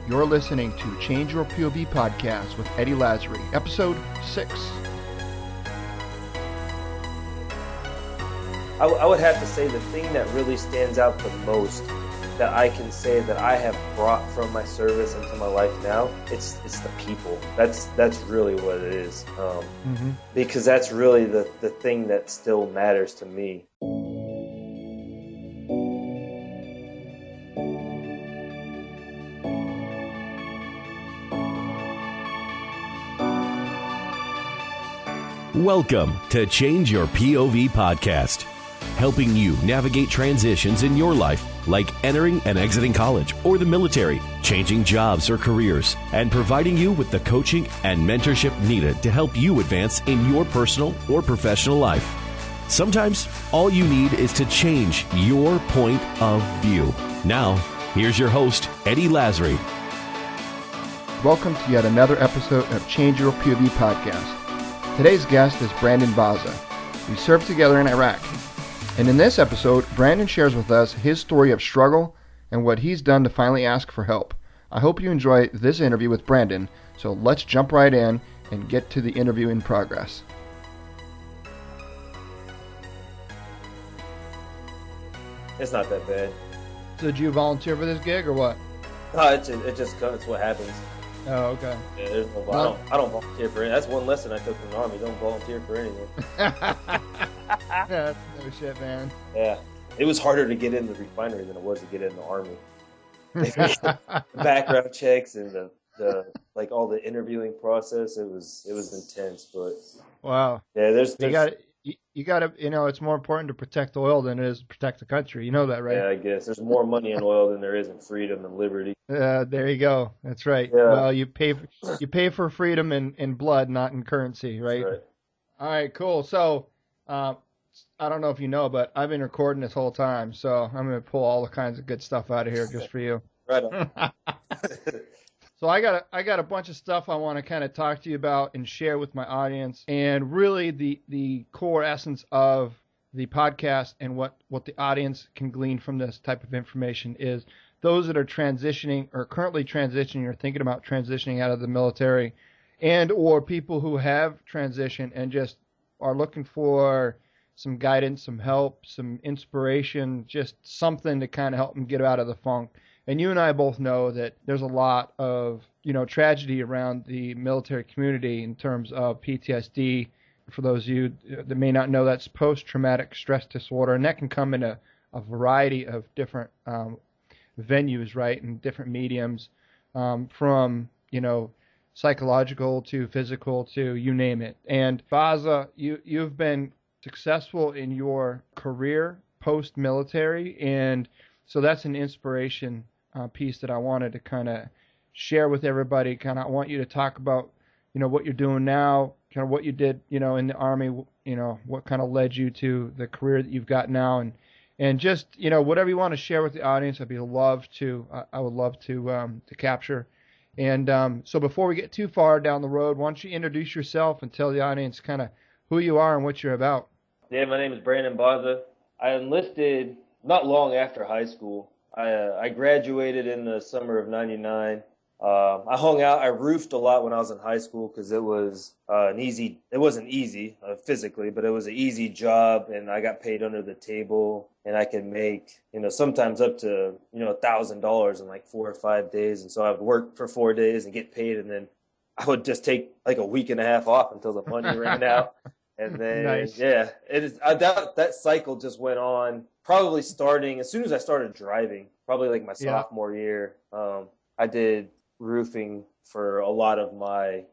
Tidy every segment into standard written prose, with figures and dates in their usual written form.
You're listening to Change Your POV podcast with Eddie Lazary, episode 6. I would have to say the thing that really stands out the most that I can say that I have brought from my service into my life now, it's the people. That's really what it is. Because that's really the thing that still matters to me. Welcome to Change Your POV podcast, helping you navigate transitions in your life, like entering and exiting college or the military, changing jobs or careers, and providing you with the coaching and mentorship needed to help you advance in your personal or professional life. Sometimes all you need is to change your point of view. Now, here's your host, Eddie Lazary. Welcome to yet another episode of Change Your POV podcast. Today's guest is Brandon Baza. We served together in Iraq. And in this episode, Brandon shares with us his story of struggle and what he's done to finally ask for help. I hope you enjoy this interview with Brandon, so let's jump right in and get to the interview in progress. It's not that bad. So did you volunteer for this gig or what? No, it's what happens. Oh, okay. Yeah, there's no. I don't volunteer for anything. That's one lesson I took from the Army. Don't volunteer for anything. That's no shit, man. Yeah, it was harder to get in the refinery than it was to get in the Army. The background checks and the like all the interviewing process. It was intense, but wow. Yeah, you got to, it's more important to protect oil than it is to protect the country. You know that, right? Yeah, I guess there's more money in oil than there is in freedom and liberty. There you go. That's right. Yeah. Well, you pay for freedom in blood, not in currency, right? That's right. All right, cool. So, I don't know if you know, but I've been recording this whole time, so I'm going to pull all the kinds of good stuff out of here just for you. Right on. So I got a bunch of stuff I want to kind of talk to you about and share with my audience, and really the core essence of the podcast and what the audience can glean from this type of information is those that are transitioning or currently transitioning or thinking about transitioning out of the military, and or people who have transitioned and just are looking for some guidance, some help, some inspiration, just something to kind of help them get out of the funk. And you and I both know that there's a lot of, tragedy around the military community in terms of PTSD. For those of you that may not know, that's post-traumatic stress disorder, and that can come in a variety of different venues, right, and different mediums, from, psychological to physical to you name it. And Baza, you've been successful in your career post-military, and so that's an inspiration piece that I wanted to kind of share with everybody. Kind of I want you to talk about, what you're doing now, kind of what you did, in the Army, what kind of led you to the career that you've got now, and just, whatever you want to share with the audience, I would love to capture. And so before we get too far down the road, why don't you introduce yourself and tell the audience kind of who you are and what you're about? Yeah, my name is Brandon Baza. I enlisted not long after high school. I graduated in the summer of '99. I hung out. I roofed a lot when I was in high school because it was it wasn't easy physically, but it was an easy job, and I got paid under the table, and I could make, sometimes up to, $1,000 in like 4 or 5 days. And so I would work for 4 days and get paid, and then I would just take like a week and a half off until the money ran out. And then, nice. Yeah, that cycle just went on, probably starting as soon as I started driving, probably like my sophomore year. I did roofing for a lot of my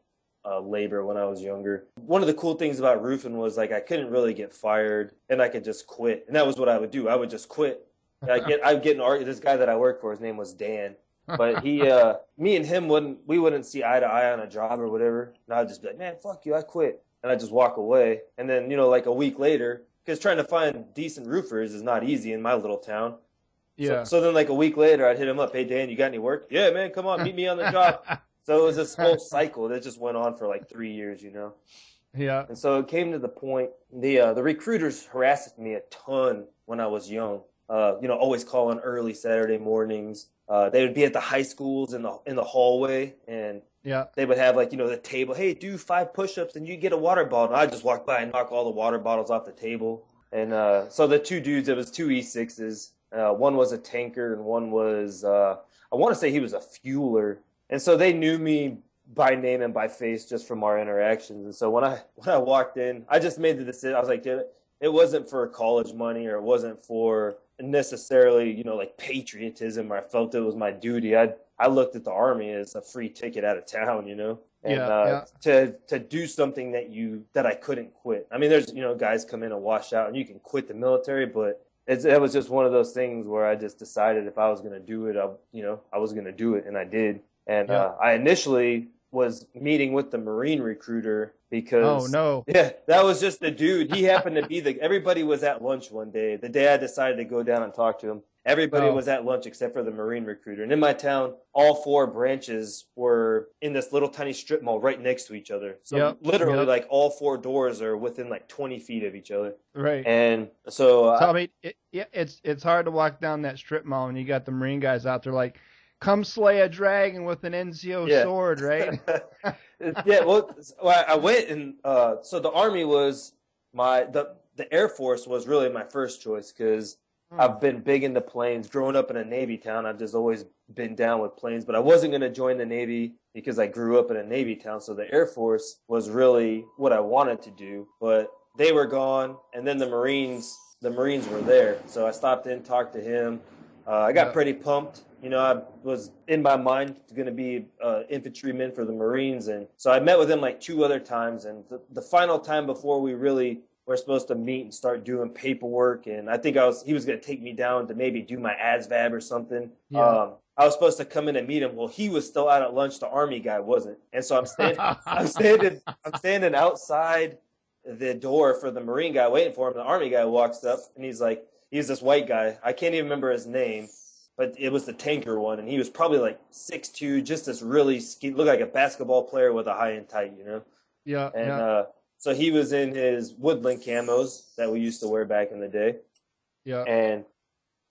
labor when I was younger. One of the cool things about roofing was like I couldn't really get fired, and I could just quit. And that was what I would do. I would just quit. I'd get in argument. This guy that I worked for, his name was Dan. But me and him wouldn't see eye to eye on a job or whatever. And I'd just be like, man, fuck you, I quit. And I'd just walk away. And then, like a week later, because trying to find decent roofers is not easy in my little town. Yeah. So then like a week later, I'd hit him up. Hey, Dan, you got any work? Yeah, man, come on, meet me on the job. So it was this whole cycle that just went on for like 3 years, Yeah. And so it came to the point, the recruiters harassed me a ton when I was young. Always calling early Saturday mornings, they would be at the high schools in the hallway, and they would have like, the table. Hey, do 5 push-ups and you get a water bottle. And I just walk by and knock all the water bottles off the table. And so the 2 dudes, it was 2 E6s. One was a tanker and one was, I want to say he was a fueler. And so they knew me by name and by face just from our interactions. And so when I walked in, I just made the decision. I was like, it wasn't for college money, or it wasn't for necessarily, like patriotism, or I felt it was my duty. I looked at the Army as a free ticket out of town, and to do something that I couldn't quit. I mean, there's, guys come in and wash out and you can quit the military, but it was just one of those things where I just decided if I was going to do it, I was going to do it, and I did. And I initially was meeting with the Marine recruiter because that was just the dude. He happened to be everybody was at lunch one day. The day I decided to go down and talk to him, everybody was at lunch except for the Marine recruiter. And in my town, all 4 branches were in this little tiny strip mall right next to each other. So literally like all 4 doors are within like 20 feet of each other. Right. And so I mean, it's hard to walk down that strip mall and you got the Marine guys out there like, come slay a dragon with an NCO sword, right? Well, I went and so the Army was the Air Force was really my first choice because I've been big into planes. Growing up in a Navy town, I've just always been down with planes, but I wasn't going to join the Navy because I grew up in a Navy town. So the Air Force was really what I wanted to do, but they were gone. And then the Marines were there. So I stopped in, talked to him. I got pretty pumped. I was in my mind going to be infantryman for the Marines. And so I met with him like 2 other times. And the final time before we really were supposed to meet and start doing paperwork, and I think he was going to take me down to maybe do my ASVAB or something. I was supposed to come in and meet him. Well, he was still out at lunch. The Army guy wasn't. And so I'm standing outside the door for the Marine guy waiting for him. The Army guy walks up and he's this white guy. I can't even remember his name, but it was the tanker one. And he was probably like 6'2", just this really looked like a basketball player with a high and tight, Yeah. And so he was in his woodland camos that we used to wear back in the day. Yeah. And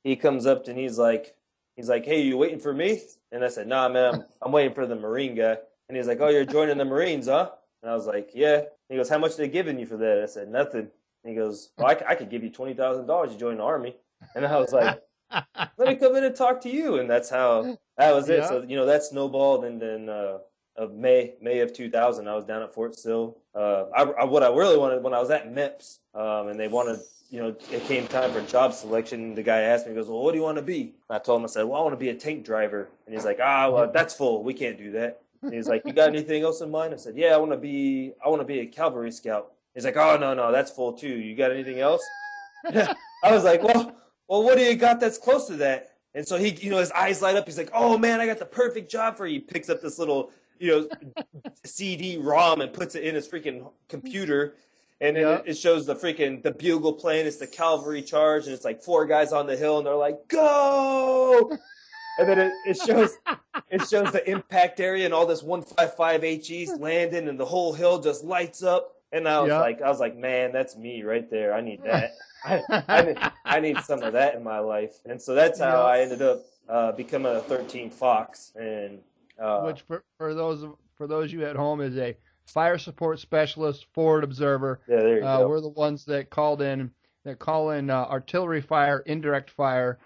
he comes up and he's like, hey, you waiting for me? And I said, nah, man, I'm waiting for the Marine guy. And he's like, oh, you're joining the Marines, huh? And I was like, yeah. He goes, how much are they giving you for that? I said, nothing. And he goes, well, I could give you $20,000 to join the Army. And I was like, let me come in and talk to you. And that was it. So, that snowballed. And then of May of 2000, I was down at Fort Sill. What I really wanted when I was at MEPS, and they wanted, it came time for job selection. The guy asked me, he goes, well, what do you want to be? And I told him, I said, well, I want to be a tank driver. And he's like, well, that's full. We can't do that. And he's like, you got anything else in mind? I said, yeah, I want to be a cavalry scout. He's like, oh, no, that's full too. You got anything else? I was like, well, what do you got that's close to that? And so he, his eyes light up. He's like, oh man, I got the perfect job for you. He picks up this little, CD-ROM and puts it in his freaking computer. And it shows the bugle playing. It's the cavalry charge. And it's like 4 guys on the hill and they're like, go! And then it shows the impact area and all this 155 HEs landing and the whole hill just lights up. And I was like, man, that's me right there. I need that. I need some of that in my life. And so that's how I ended up becoming a 13 Fox. And which for those of you at home is a fire support specialist, forward observer. Yeah, there you go. We're the ones that call in artillery fire, indirect fire,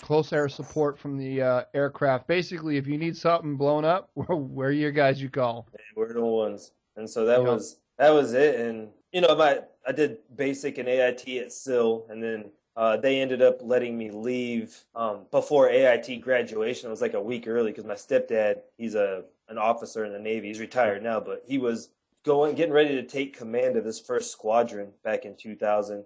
close air support from the aircraft. Basically, if you need something blown up, we're your guys you call. Yeah, we're the ones. And so that was it. And I did basic and AIT at SIL, and then they ended up letting me leave before AIT graduation. It was like a week early because my stepdad, he's an officer in the Navy. He's retired now, but he was getting ready to take command of his first squadron back in 2000.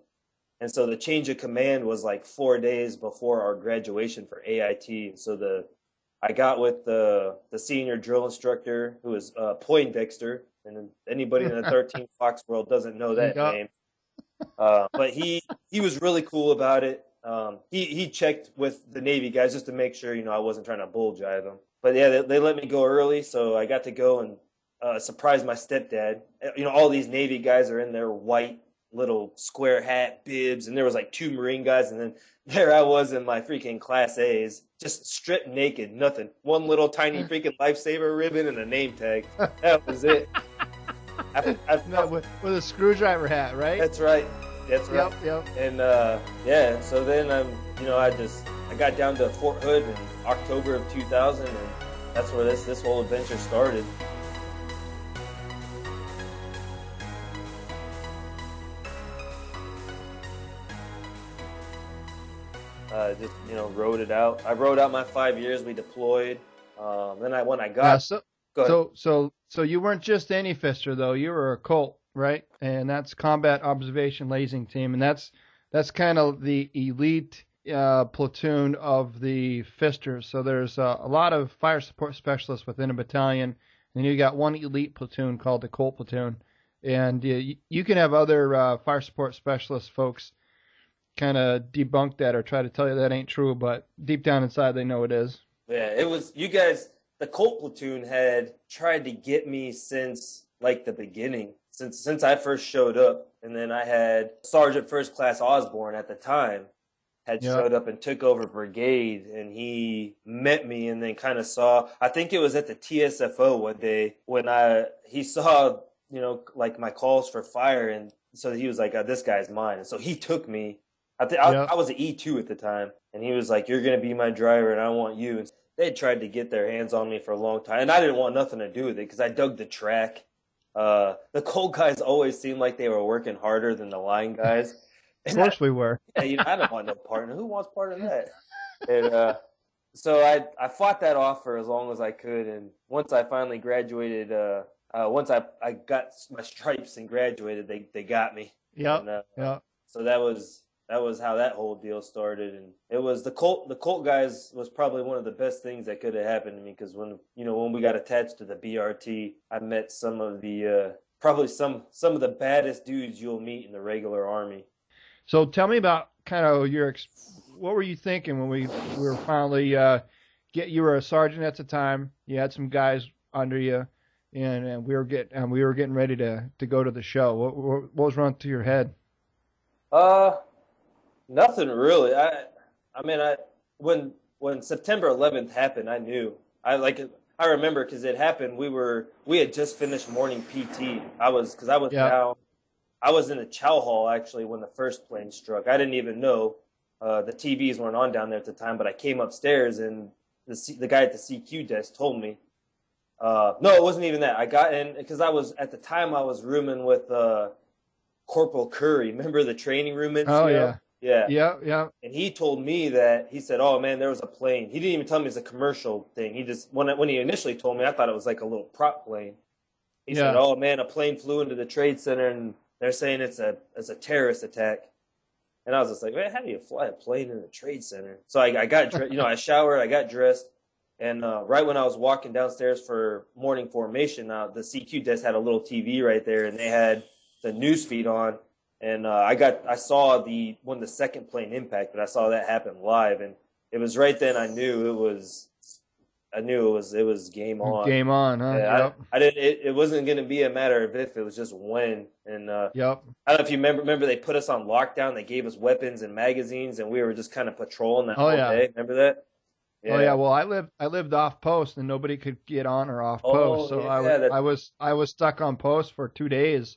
And so the change of command was like 4 days before our graduation for AIT. So I got with the senior drill instructor, who was Poindexter, and anybody in the 13 Fox world doesn't know that name. But he was really cool about it. He checked with the Navy guys just to make sure, I wasn't trying to bull jive them. But yeah, they let me go early, so I got to go and surprise my stepdad. All these Navy guys are in their white, little square hat, bibs, and there was like 2 Marine guys, and then there I was in my freaking Class A's, just stripped naked, nothing. One little tiny freaking lifesaver ribbon and a name tag. That was it. No, with a screwdriver hat, right? That's right. That's right. Yep. And yeah, so then I got down to Fort Hood in October of 2000, and that's where this whole adventure started. Just rode it out. I rode out my 5 years. We deployed. Then when I got so you weren't just any fister though. You were a Colt, right? And that's Combat Observation Lasing Team, and that's kind of the elite platoon of the fisters. So there's a lot of fire support specialists within a battalion, and you got one elite platoon called the Colt platoon. And you can have other fire support specialist folks kind of debunk that or try to tell you that ain't true, but deep down inside they know it is. Yeah, it was you guys. The Colt platoon had tried to get me since like the beginning, since I first showed up, and then I had Sergeant First Class Osborne at the time had showed up and took over brigade, and he met me and then kind of saw. I think it was at the TSFO one day when he saw like my calls for fire, and so he was like, this guy's mine, and so he took me. I was an E2 at the time, and he was like, you're going to be my driver, and I want you. And they had tried to get their hands on me for a long time, and I didn't want nothing to do with it because I dug the track. The Colt guys always seemed like they were working harder than the line guys. Of course we were. Yeah, I don't want no partner. Who wants part of that? And so I fought that off for as long as I could, and once I finally graduated, once I got my stripes and graduated, they got me. Yeah. So that was how that whole deal started, and it was the Colt guys was probably one of the best things that could have happened to me, because when we got attached to the BRT, I met some of the probably some of the baddest dudes you'll meet in the regular Army. So tell me about kind of what were you thinking when we were finally you were a sergeant at the time, you had some guys under you, and we were getting ready to go to the show. What was running through your head? Nothing really. When September 11th happened, I knew. I remember because it happened. We had just finished morning PT. I was down. I was in the chow hall actually when the first plane struck. I didn't even know. The TVs weren't on down there at the time, but I came upstairs and the guy at the CQ desk told me. No, it wasn't even that. I got in because I was rooming with Corporal Curry. Remember the training room NCO? Oh yeah. Yeah. And he told me that, he said, oh man, there was a plane. He didn't even tell me it's a commercial thing. He just, when he initially told me, I thought it was like a little prop plane. He said, oh man, a plane flew into the trade center and they're saying it's a terrorist attack. And I was just like, man, how do you fly a plane in the trade center? So I got, I showered, I got dressed. And right when I was walking downstairs for morning formation, the CQ desk had a little TV right there, and they had the news feed on. And I saw when the second plane impacted. I saw that happen live, and it was right then I knew it was game on. Game on, huh? Yeah, yep. It wasn't going to be a matter of if, it was just when. And I don't know if you remember they put us on lockdown. They gave us weapons and magazines, and we were just kind of patrolling that whole day. Remember that? Yeah. Oh yeah. Well, I lived off post, and nobody could get on or off post, so I was stuck on post for 2 days.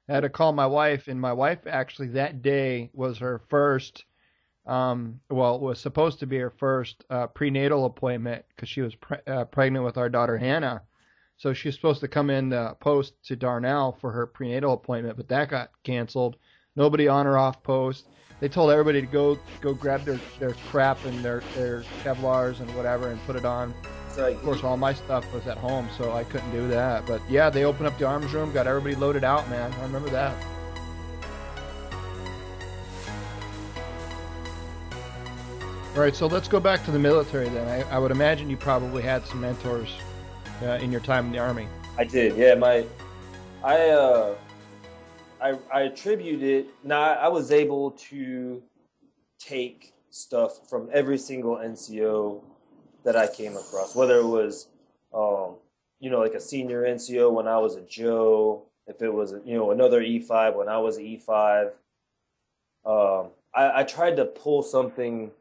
I had to call my wife, and my wife actually that day was her first, was supposed to be her first prenatal appointment because she was pregnant with our daughter Hannah. So she was supposed to come in post to Darnell for her prenatal appointment, but that got canceled. Nobody on or off post. They told everybody to go grab their crap and their Kevlars and whatever and put it on. Of course, all my stuff was at home, so I couldn't do that. But yeah, they opened up the arms room, got everybody loaded out, man. I remember that. All right, so let's go back to the military then. I would imagine you probably had some mentors in your time in the Army. I did, yeah. I attribute it. Now, I was able to take stuff from every single NCO that I came across, whether it was, like a senior NCO when I was a Joe, if it was, another E5 when I was E5. I tried to pull something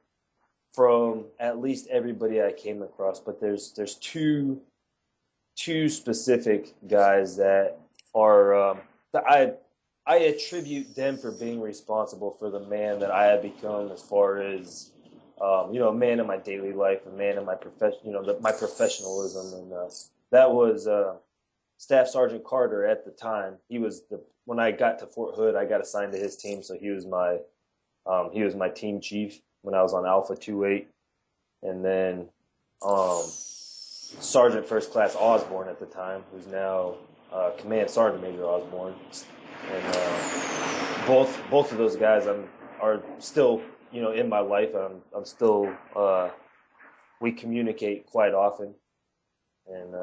from at least everybody I came across, but there's two specific guys that are that I attribute them for being responsible for the man that I have become, as far as a man in my daily life, a man in my my professionalism, and that was Staff Sergeant Carter at the time. He was when I got to Fort Hood, I got assigned to his team, so he was my team chief when I was on Alpha 28, and then Sergeant First Class Osborne at the time, who's now Command Sergeant Major Osborne, and both of those guys are still in my life. I'm still we communicate quite often, and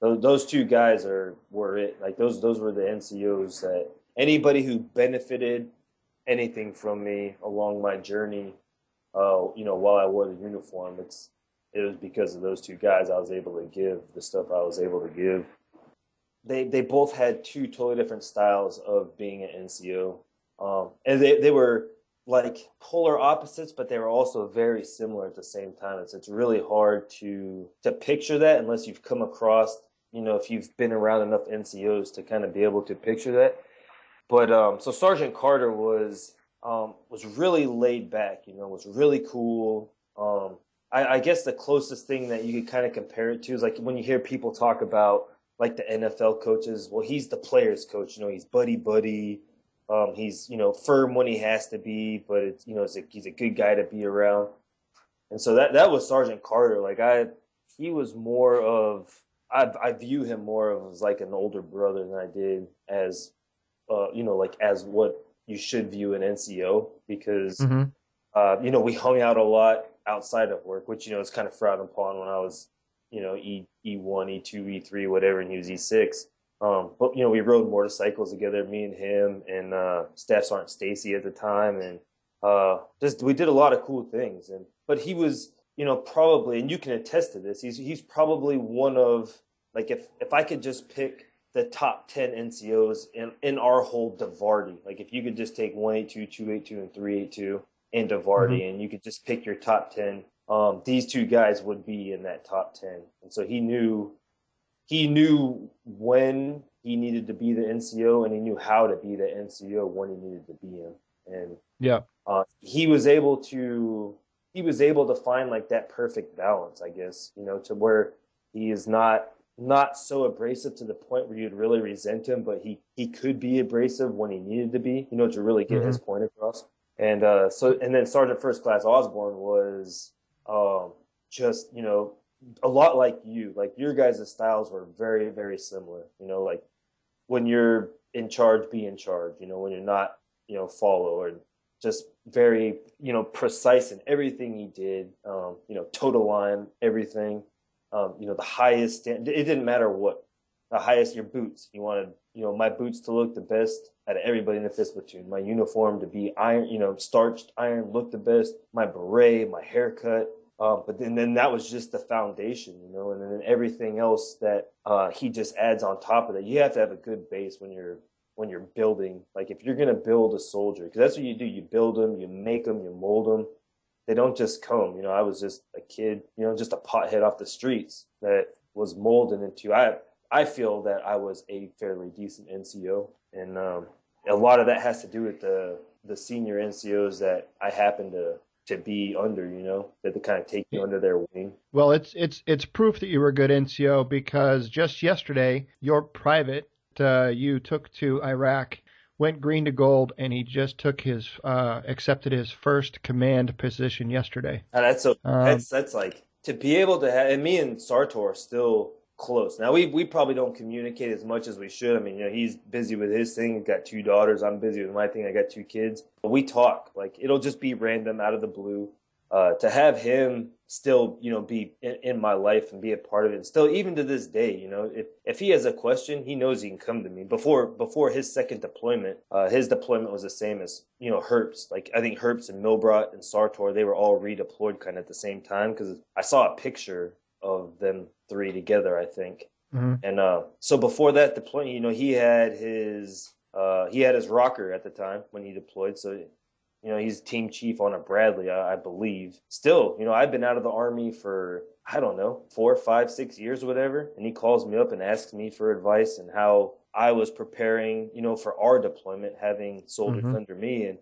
those two guys were it. Like those were the NCOs that anybody who benefited anything from me along my journey, while I wore the uniform, it was because of those two guys I was able to give the stuff I was able to give. They both had two totally different styles of being an NCO, and they were like polar opposites, but they were also very similar at the same time. It's really hard to picture that unless you've come across, if you've been around enough NCOs to kind of be able to picture that. But so Sergeant Carter was really laid back, was really cool. I guess the closest thing that you could kind of compare it to is like when you hear people talk about like the NFL coaches. Well, he's the players' coach. He's buddy. He's firm when he has to be, but he's a good guy to be around. And so that was Sergeant Carter. Like he was more of I view him more of as like an older brother than I did as like as what you should view an NCO, because we hung out a lot outside of work, which is kind of frowned upon when I was E1, E2, E3, whatever, and he was E6. But we rode motorcycles together, me and him, and Staff Sergeant Stacy at the time, and we did a lot of cool things. But he was probably, and you can attest to this, he's probably one of, like, if I could just pick the top 10 NCOs in our whole Davardi, like if you could just take 182, 282, and 382 in Davardi, and you could just pick your top 10, these two guys would be in that top 10. And so he knew when he needed to be the NCO, and he knew how to be the NCO when he needed to be him. And he was able to find like that perfect balance, I guess, to where he is not so abrasive to the point where you'd really resent him, but he could be abrasive when he needed to be, to really get his point across. And and then Sergeant First Class Osborne was just, a lot like you. Like your guys' styles were very, very similar. Like when you're in charge, be in charge. When you're not, follow, and just very, precise in everything he did. Total line, everything. The highest standard. It didn't matter what. The highest, your boots. You wanted, my boots to look the best out of everybody in the 5th platoon. My uniform to be iron, starched iron, look the best. My beret, my haircut. But then that was just the foundation, and then everything else that he just adds on top of that. You have to have a good base when you're building. Like if you're gonna build a soldier, because that's what you do. You build them, you make them, you mold them. They don't just come. I was just a kid, just a pothead off the streets that was molded into. I feel that I was a fairly decent NCO, and a lot of that has to do with the senior NCOs that I happen to be under, that they kind of take you under their wing. Well, it's proof that you were a good NCO, because just yesterday your private you took to Iraq went green to gold, and he just took accepted his first command position yesterday. That's like to be able to have, and me and Sartor are still close. Now we probably don't communicate as much as we should. I mean, he's busy with his thing. He's got 2 daughters. I'm busy with my thing. I got 2 kids. But we talk. Like it'll just be random out of the blue. To have him still, be in my life and be a part of it. And still, even to this day, if he has a question, he knows he can come to me. Before his second deployment, his deployment was the same as, Herbst. Like I think Herbst and Milbrat and Sartor, they were all redeployed kind of at the same time, because I saw a picture of them 3 together, I think. And so before that deployment, he had his rocker at the time when he deployed. So, he's team chief on a Bradley, I believe. Still, I've been out of the Army for, I don't know, 4, 5, 6 years or whatever. And he calls me up and asks me for advice and how I was preparing, for our deployment, having soldiers under me. And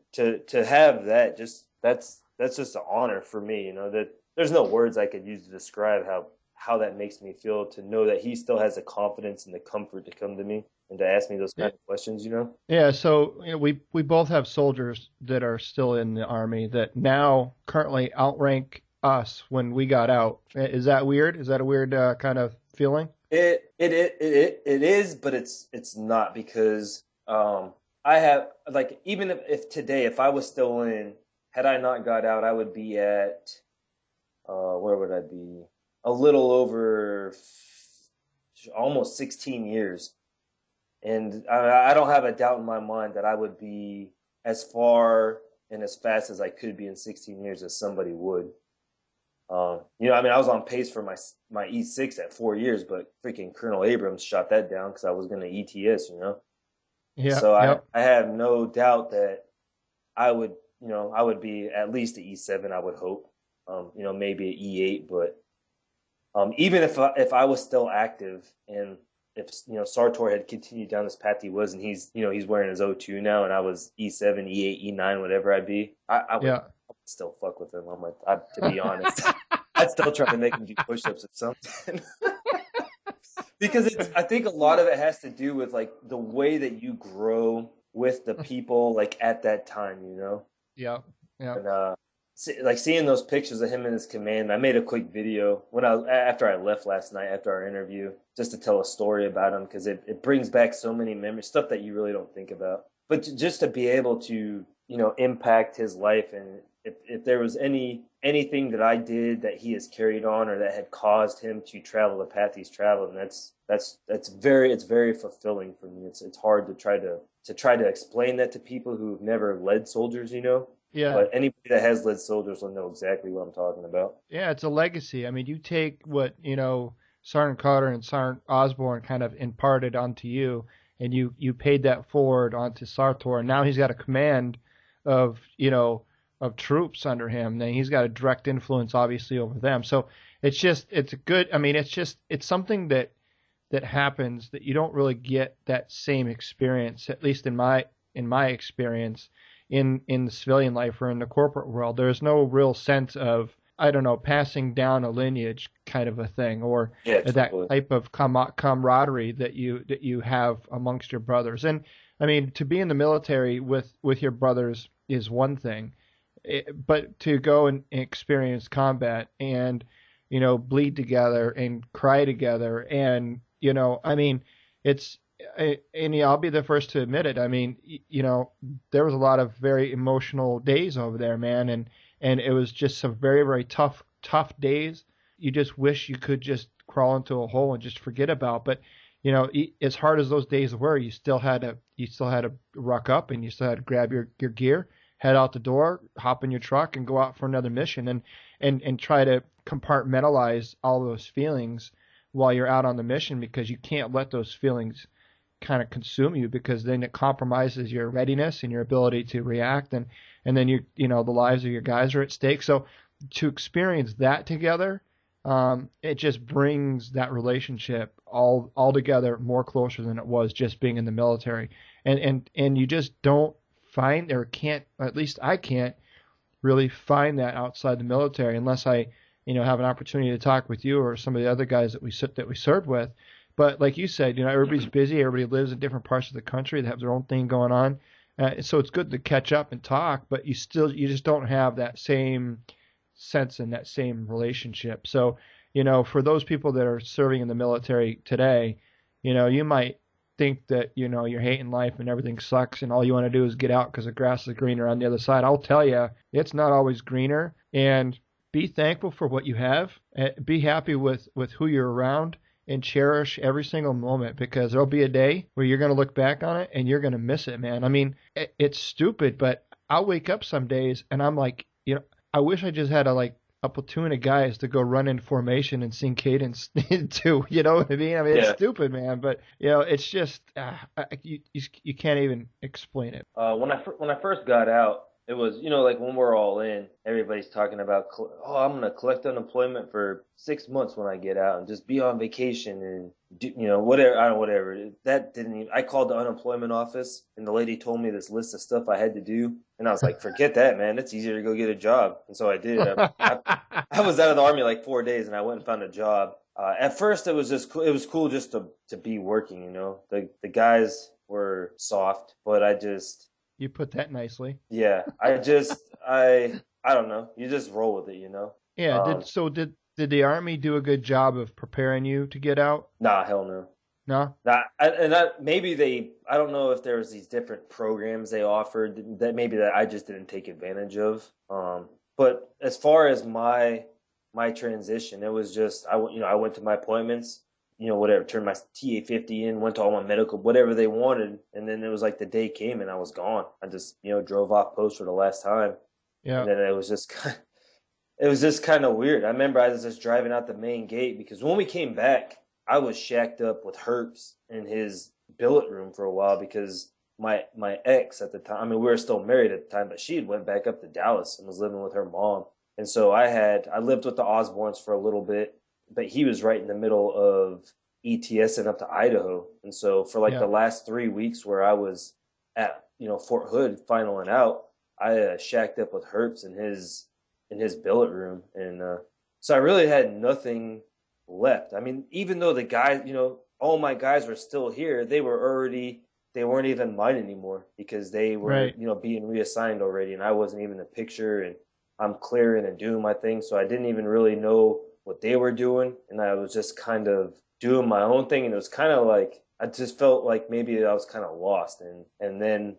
to have that, that's just an honor for me, that there's no words I could use to describe how that makes me feel, to know that he still has the confidence and the comfort to come to me and to ask me those kind of questions, Yeah, so we both have soldiers that are still in the Army that now currently outrank us when we got out. Is that weird? Is that a weird kind of feeling? It is, but it's not, because I have, like, even if today, if I was still in, had I not got out, I would be at where would I be? A little over almost 16 years. And I don't have a doubt in my mind that I would be as far and as fast as I could be in 16 years as somebody would. I was on pace for my E6 at 4 years, but freaking Colonel Abrams shot that down because I was going to ETS, Yeah. So I have no doubt that I would be at least an E7, I would hope. Maybe an E8, but even if I was still active, and if Sartor had continued down this path he was, and he's wearing his O2 now, and I was E7, E8, E9, whatever I'd be, I would still fuck with him. To be honest, I'd still try to make him do push-ups or something. Because I think a lot of it has to do with, like, the way that you grow with the people, like, at that time, Yeah. And like seeing those pictures of him in his command, I made a quick video after I left last night after our interview, just to tell a story about him, because it brings back so many memories, stuff that you really don't think about. But just to be able to impact his life, and if there was anything that I did that he has carried on or that had caused him to travel the path he's traveled, and it's very fulfilling for me. It's hard to try to explain that to people who've never led soldiers, Yeah. But anybody that has led soldiers will know exactly what I'm talking about. Yeah, it's a legacy. I mean, you take what, Sergeant Carter and Sergeant Osborne kind of imparted onto you, and you paid that forward onto Sartor, and now he's got a command of troops under him. Then he's got a direct influence, obviously, over them. So it's something that happens that you don't really get that same experience, at least in my experience, in the civilian life or in the corporate world. There's no real sense of, I don't know, passing down a lineage kind of a thing, or that type of camaraderie that you have amongst your brothers. And I mean, to be in the military with your brothers is one thing, but to go and experience combat and bleed together and cry together, and I'll be the first to admit it. I mean, there was a lot of very emotional days over there, man, and it was just some very, very tough days. You just wish you could just crawl into a hole and just forget about. But as hard as those days were, you still had to ruck up, and you still had to grab your gear, head out the door, hop in your truck, and go out for another mission, and try to compartmentalize all those feelings while you're out on the mission, because you can't let those feelings kind of consume you, because then it compromises your readiness and your ability to react, and then the lives of your guys are at stake. So to experience that together, it just brings that relationship all together more closer than it was just being in the military, and you just don't find, or can't, at least I can't really find that outside the military, unless I have an opportunity to talk with you or some of the other guys that we served with. But like you said, everybody's busy. Everybody lives in different parts of the country. They have their own thing going on. So it's good to catch up and talk, but you just don't have that same sense and that same relationship. So, for those people that are serving in the military today, you might think that, you're hating life and everything sucks and all you want to do is get out because the grass is greener on the other side. I'll tell you, it's not always greener. And be thankful for what you have. Be happy with who you're around, and cherish every single moment, because there'll be a day where you're going to look back on it and you're going to miss it, man. I mean, it's stupid, but I'll wake up some days and I'm like, I wish I just had a platoon of guys to go run in formation and sing cadence too. You know what I mean? I mean, it's Yeah. stupid, man, but it's just you can't even explain it. When I first got out, it was, like when we're all in, everybody's talking about, I'm gonna collect unemployment for 6 months when I get out and just be on vacation and do, whatever. I don't know, whatever. That didn't even. I called the unemployment office and the lady told me this list of stuff I had to do, and I was like, forget that, man. It's easier to go get a job, and so I did. I was out of the army like 4 days, and I went and found a job. At first, it was just cool. It was cool just to be working. The guys were soft, but I just. You put that nicely. Yeah, I don't know. You just roll with it, Yeah. Did the Army do a good job of preparing you to get out? Nah, hell no. No. Maybe I don't know if there was these different programs they offered that I just didn't take advantage of. But as far as my transition, it was just I went to my appointments. Whatever, turned my TA-50 in, went to all my medical, whatever they wanted, and then it was like the day came and I was gone. I just, drove off post for the last time. Yeah. And then it was just kind of weird. I remember I was just driving out the main gate because when we came back, I was shacked up with Herps in his billet room for a while because my ex at the time, I mean, we were still married at the time, but she had went back up to Dallas and was living with her mom. And so I lived with the Osborns for a little bit, but he was right in the middle of ETSing up to Idaho. And so for the last 3 weeks where I was at, Fort Hood finaling out, I shacked up with Herps in his billet room. And so I really had nothing left. I mean, even though the guys, all my guys were still here, they weren't even mine anymore because they were, being reassigned already. And I wasn't even in the picture, and I'm clearing and doing my thing. So I didn't even really know what they were doing, and I was just kind of doing my own thing, and it was kind of like I just felt like maybe I was kind of lost, and then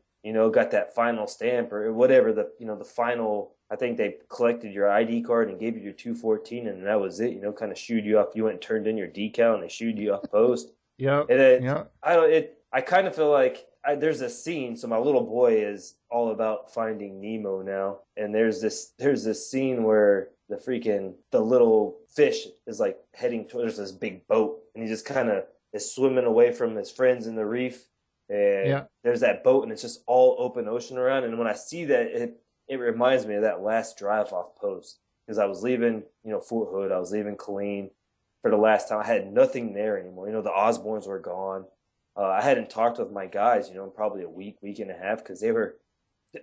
got that final stamp or whatever, the final. I think they collected your ID card and gave you your 214, and that was it. Kind of shooed you off. You went and turned in your decal, and they shooed you off post. Yeah. I kind of feel like there's a scene. So my little boy is all about Finding Nemo now, and there's this scene where the little fish is like heading towards this big boat, and he just kind of is swimming away from his friends in the reef, and there's that boat, and it's just all open ocean around. And when I see that, it reminds me of that last drive off post, because I was leaving Fort Hood, I was leaving Killeen for the last time. I had nothing there anymore. The Osborns were gone. I hadn't talked with my guys in probably a week and a half, because they were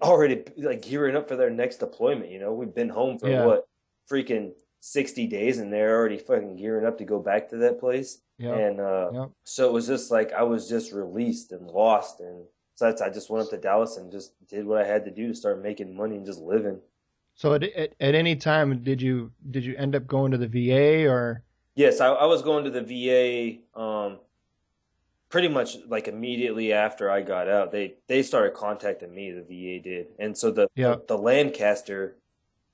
already like gearing up for their next deployment. We've been home for freaking 60 days, and they're already fucking gearing up to go back to that place. So it was just like I was just released and lost, and so I just went up to Dallas and just did what I had to do to start making money and just living. So at any time did you end up going to the VA or? Yes, I was going to the VA pretty much like immediately after I got out. They started contacting me, the VA did, and so the Lancaster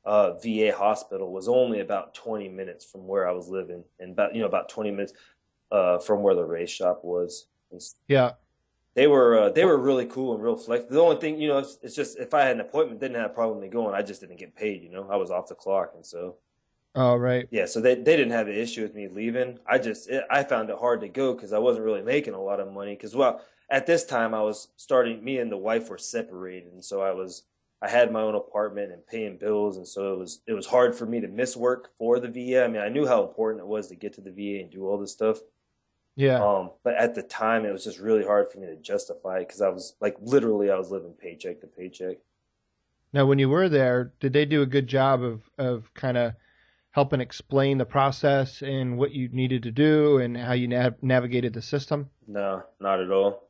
VA hospital was only about 20 minutes from where I was living, and about 20 minutes from where the race shop was. Yeah. They were really cool and real flexible. The only thing, it's just if I had an appointment, didn't have a problem with me going. I just didn't get paid. I was off the clock, and so. Oh, right. Yeah, so they didn't have an issue with me leaving. I found it hard to go because I wasn't really making a lot of money. Because at this time me and the wife were separated, and so I had my own apartment and paying bills, and so it was hard for me to miss work for the VA. I mean, I knew how important it was to get to the VA and do all this stuff. Yeah. But at the time, it was just really hard for me to justify it because I was living paycheck to paycheck. Now, when you were there, did they do a good job of kind of helping explain the process and what you needed to do and how you navigated the system? No, not at all.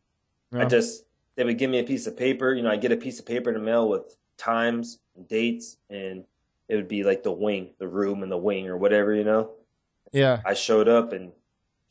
No. They would give me a piece of paper. I get a piece of paper in the mail with times and dates, and it would be like the room and the wing or whatever, Yeah. I showed up and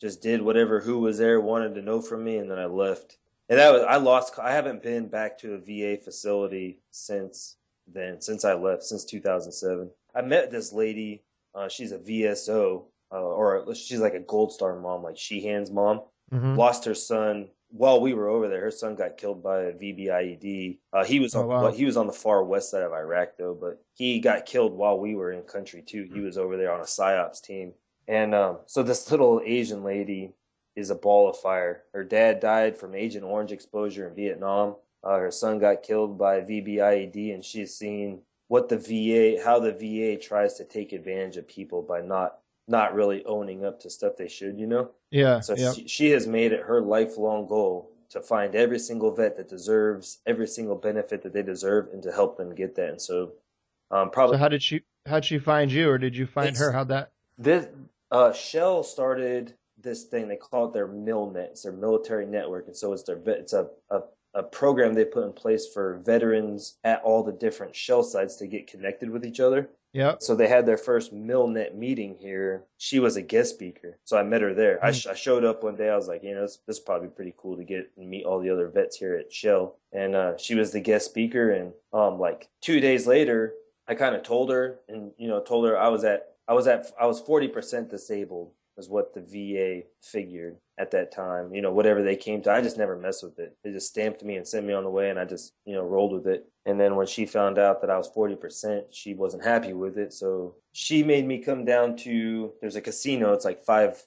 just did whatever who was there wanted to know from me, and then I left. And I haven't been back to a VA facility since I left, since 2007. I met this lady, she's a VSO, or she's like a Gold Star mom, like Sheehan's mom. Mm-hmm. Lost her son while we were over there, her son got killed by a VBIED. He was Oh, wow. he was on the far west side of Iraq though, but he got killed while we were in country too. He was over there on a psyops team, and so this little Asian lady is a ball of fire. Her dad died from Agent Orange exposure in Vietnam. Her son got killed by VBIED, and she's seen what how the VA tries to take advantage of people by not really owning up to stuff they should, Yeah. So Yeah. she has made it her lifelong goal to find every single vet that deserves every single benefit that they deserve and to help them get that. And so, probably. So how'd she find you, or did you find her? How'd that? This Shell started this thing. They call it their MILNet. It's their military network, and so it's a program they put in place for veterans at all the different Shell sites to get connected with each other. Yeah. So they had their first MILNet meeting here. She was a guest speaker, so I met her there. I showed up one day. I was like, this is probably pretty cool to get and meet all the other vets here at Shell. And she was the guest speaker. And like 2 days later, I kind of told her I was 40% disabled was what the VA figured at that time. Whatever they came to, I just never messed with it. They just stamped me and sent me on the way, and I just rolled with it. And then when she found out that I was 40%, she wasn't happy with it. So she made me come down to, there's a casino. It's like five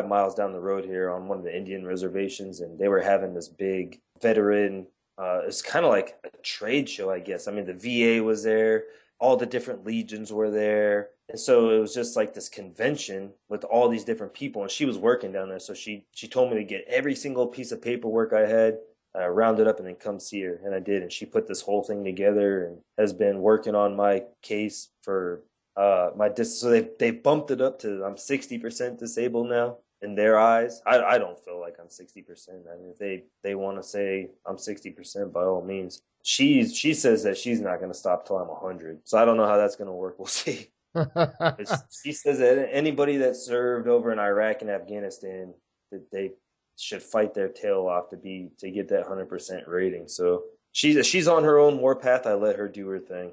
miles down the road here on one of the Indian reservations. And they were having this big veteran, it's kind of like a trade show, I guess. I mean, the VA was there. All the different legions were there. And so it was just like this convention with all these different people. And she was working down there. So she told me to get every single piece of paperwork I had, round it up, and then come see her. And I did. And she put this whole thing together and has been working on my case for so they bumped it up to I'm 60% disabled now in their eyes. I don't feel like I'm 60%. I mean, if they want to say I'm 60%, by all means. She says that she's not going to stop till I'm 100. So I don't know how that's going to work. We'll see. She says that anybody that served over in Iraq and Afghanistan, that they should fight their tail off to get that 100% rating. So she's on her own warpath. I let her do her thing.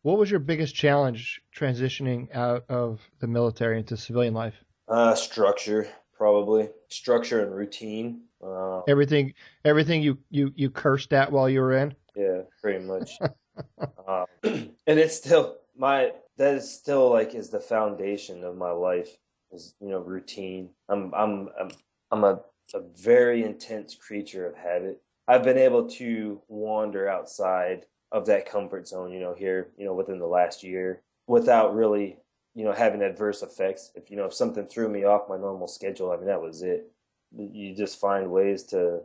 What was your biggest challenge transitioning out of the military into civilian life? Structure, probably. Structure and routine. Everything you cursed at while you were in? Yeah, pretty much. And it's still that is still like is the foundation of my life is routine. I'm a very intense creature of habit. I've been able to wander outside of that comfort zone, here, within the last year without really, having adverse effects. If something threw me off my normal schedule, I mean, that was it. You just find ways to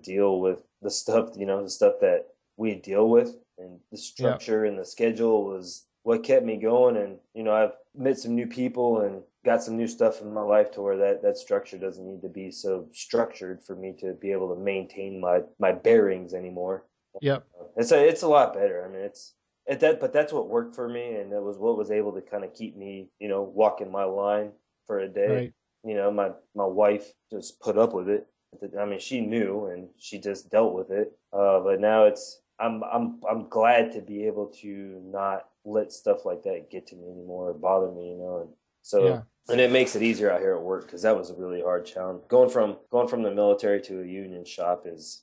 deal with the stuff, the stuff that we deal with, and the structure and the schedule was what kept me going. And, I've met some new people and got some new stuff in my life to where that structure doesn't need to be so structured for me to be able to maintain my bearings anymore. Yep. It's a lot better. I mean, but that's what worked for me. And it was what was able to kind of keep me, walking my line for a day. Right. My wife just put up with it. I mean, she knew and she just dealt with it. But now I'm glad to be able to not let stuff like that get to me anymore or bother me, and so and it makes it easier out here at work because that was a really hard challenge. Going from the military to a union shop it's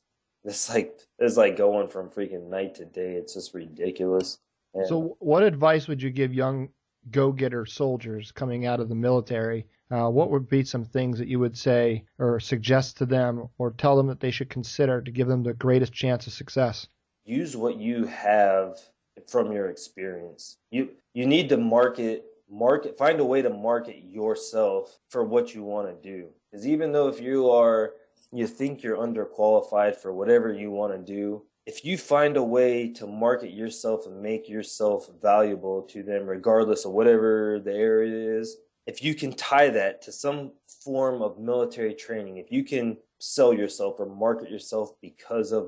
like going from freaking night to day. It's just ridiculous. And so, what advice would you give young go-getter soldiers coming out of the military? What would be some things that you would say or suggest to them or tell them that they should consider to give them the greatest chance of success? Use what you have from your experience. You need to find a way to market yourself for what you want to do. Because even though if you think you're underqualified for whatever you want to do, if you find a way to market yourself and make yourself valuable to them, regardless of whatever the area is, if you can tie that to some form of military training, if you can sell yourself or market yourself because of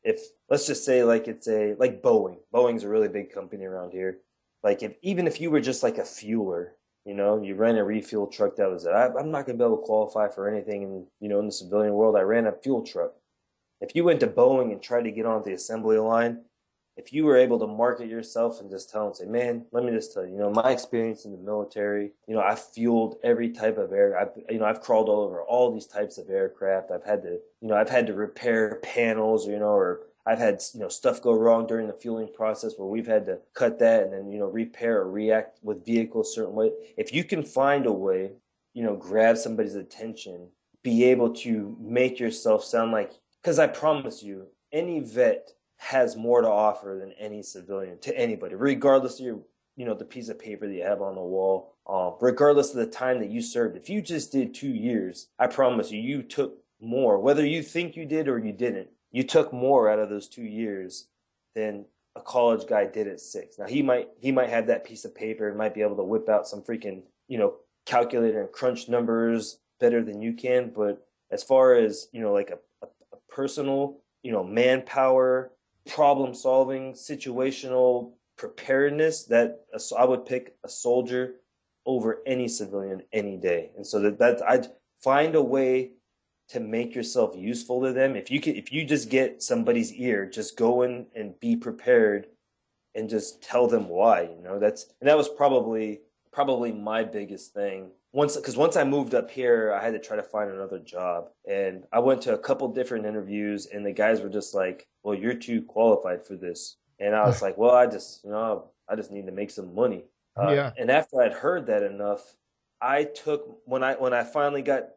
if let's just say like it's like Boeing's a really big company around here. Like even if you were just like a fueler, you ran a refuel truck, that was it. I'm not going to be able to qualify for anything in the civilian world. I ran a fuel truck. If you went to Boeing and tried to get on the assembly line, if you were able to market yourself and just tell them, say, man, let me just tell you, my experience in the military, I've fueled every type of I've crawled all over all these types of aircraft. I've had to repair panels, or I've had, stuff go wrong during the fueling process where we've had to cut that and then, repair or react with vehicles a certain way. If you can find a way, grab somebody's attention, be able to make yourself sound like, because I promise you, any vet has more to offer than any civilian to anybody, regardless of the piece of paper that you have on the wall, regardless of the time that you served. If you just did 2 years, I promise you, you took more, whether you think you did or you didn't. You took more out of those 2 years than a college guy did at 6. Now he might have that piece of paper and might be able to whip out some freaking, calculator and crunch numbers better than you can. But as far as, like a personal, manpower, problem solving, situational preparedness, that I would pick a soldier over any civilian any day. And so that I'd find a way to make yourself useful to them. If you just get somebody's ear, just go in and be prepared and just tell them why, that was probably my biggest thing. Once I moved up here, I had to try to find another job, and I went to a couple different interviews, and the guys were just like, well, you're too qualified for this. And I was like, well, I just need to make some money. And after I'd heard that enough, I took, when I finally got,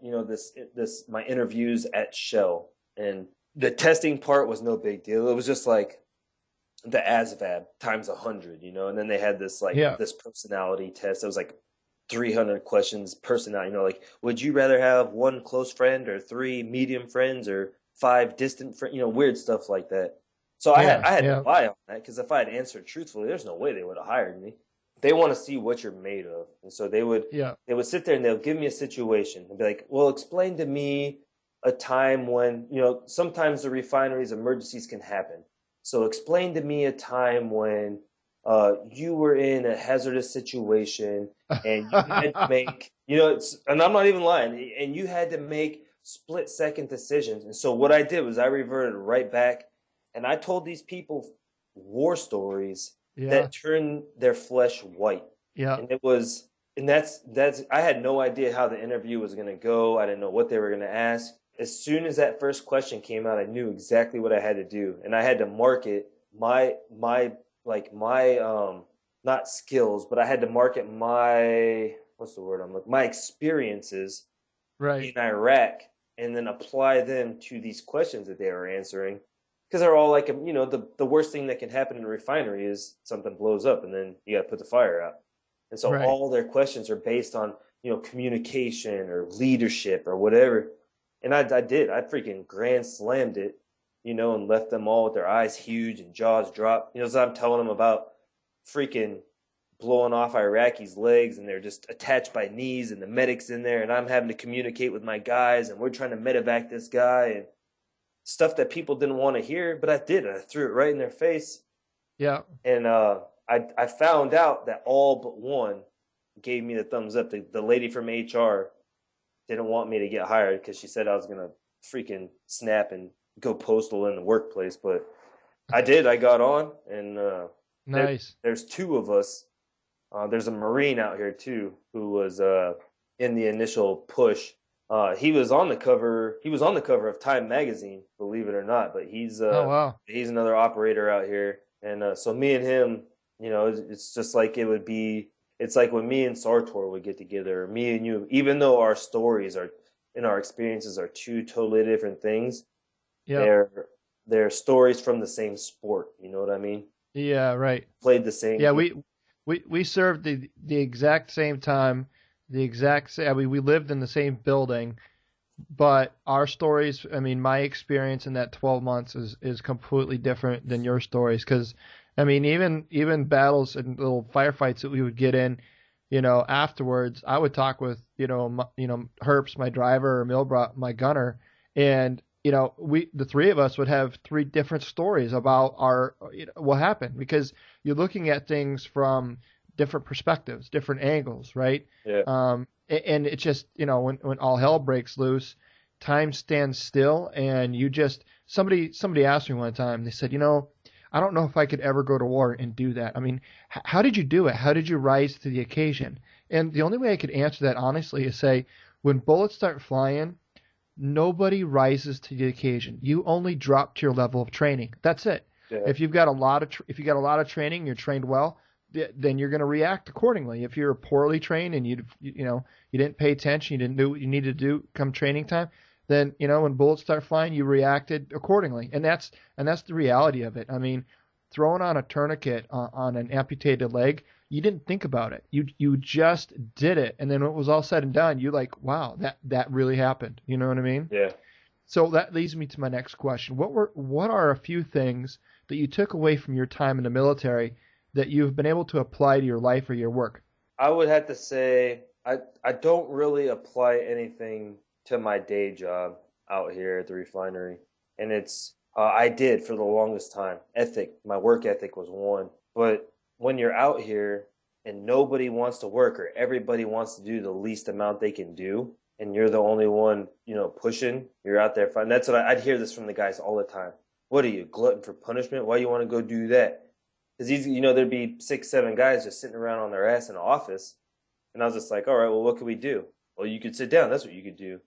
my interviews at Shell, and the testing part was no big deal. It was just like the ASVAB times 100, and then they had this this personality test. It was like 300 questions, personality, like, would you rather have 1 close friend or 3 medium friends or 5 distant friends, weird stuff like that. So I had to lie on that, because if I had answered truthfully, there's no way they would have hired me. They want to see what you're made of. And so they would sit there and they'll give me a situation and be like, well, explain to me a time when, sometimes the refineries emergencies can happen. So explain to me a time when you were in a hazardous situation and you had to make, and I'm not even lying, and you had to make split-second decisions. And so what I did was I reverted right back, and I told these people war stories that turned their flesh white. Yeah. And that's I had no idea how the interview was going to go. I didn't know what they were going to ask. As soon as that first question came out, I knew exactly what I had to do, and I had to market my not skills, but I had to market my experiences in Iraq, and then apply them to these questions that they were answering, because they're all like, the worst thing that can happen in a refinery is something blows up, and then you got to put the fire out. And so all their questions are based on communication or leadership or whatever. And I freaking grand slammed it, and left them all with their eyes huge and jaws dropped. So I'm telling them about freaking blowing off Iraqis' legs, and they're just attached by knees, and the medic's in there, and I'm having to communicate with my guys, and we're trying to medevac this guy, and stuff that people didn't want to hear, but I did. I threw it right in their face. Yeah. And I found out that all but one gave me the thumbs up. The lady from HR didn't want me to get hired because she said I was going to freaking snap and go postal in the workplace. But I did. I got on, and nice. There's 2 of us. There's a Marine out here, too, who was in the initial push. He was on the cover of Time magazine, believe it or not. But he's he's another operator out here. And so me and him, it's just like it's like when me and Sartor would get together, or me and you, even though our stories and our experiences are 2 totally different things, they're stories from the same sport. You know what I mean? Yeah, right. Played the same. Yeah, we served the exact same time, we lived in the same building, but our stories, my experience in that 12 months is completely different than your stories, because even battles and little firefights that we would get in, afterwards, I would talk with, Herps, my driver, or Milbra, my gunner, and, the 3 of us would have 3 different stories about what happened, because you're looking at things from different perspectives, different angles, right? Yeah. And it's just, when all hell breaks loose, time stands still, and you just, somebody asked me one time, they said, I don't know if I could ever go to war and do that. I mean, how did you do it? How did you rise to the occasion? And the only way I could answer that honestly is say, when bullets start flying, nobody rises to the occasion. You only drop to your level of training. That's it. Yeah. If you've got a lot of training, you're trained well, then you're going to react accordingly. If you're poorly trained and you didn't pay attention, you didn't do what you needed to do come training time, then when bullets start flying, you reacted accordingly. And that's the reality of it. I mean, throwing on a tourniquet on an amputated leg, you didn't think about it. You just did it, and then when it was all said and done, you're like, wow, that really happened. You know what I mean? Yeah. So that leads me to my next question. What are a few things that you took away from your time in the military that you've been able to apply to your life or your work? I would have to say I don't really apply anything to my day job out here at the refinery, and it's I did for the longest time. My work ethic was one, but when you're out here and nobody wants to work or everybody wants to do the least amount they can do, and you're the only one, pushing, you're out there fighting. That's what I'd hear this from the guys all the time. What are you, glutton for punishment? Why do you want to go do that? Because there'd be 6, 7 guys just sitting around on their ass in the office. And I was just like, all right, well, what can we do? Well, you could sit down. That's what you could do.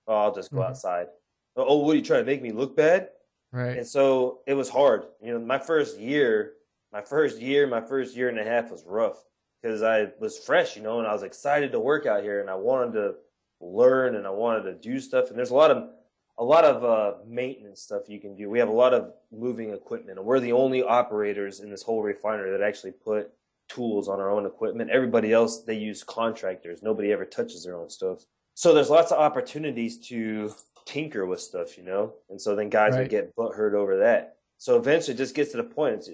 Oh, I'll just go outside. Oh, what are you trying to make me look bad? Right. And so it was hard. My first year and a half was rough because I was fresh, and I was excited to work out here, and I wanted to learn and I wanted to do stuff. And there's a lot of maintenance stuff you can do. We have a lot of moving equipment, and we're the only operators in this whole refinery that actually put tools on our own equipment. Everybody else, they use contractors. Nobody ever touches their own stuff. So there's lots of opportunities to tinker with stuff, and so then guys would get butthurt over that. So eventually it just gets to the point.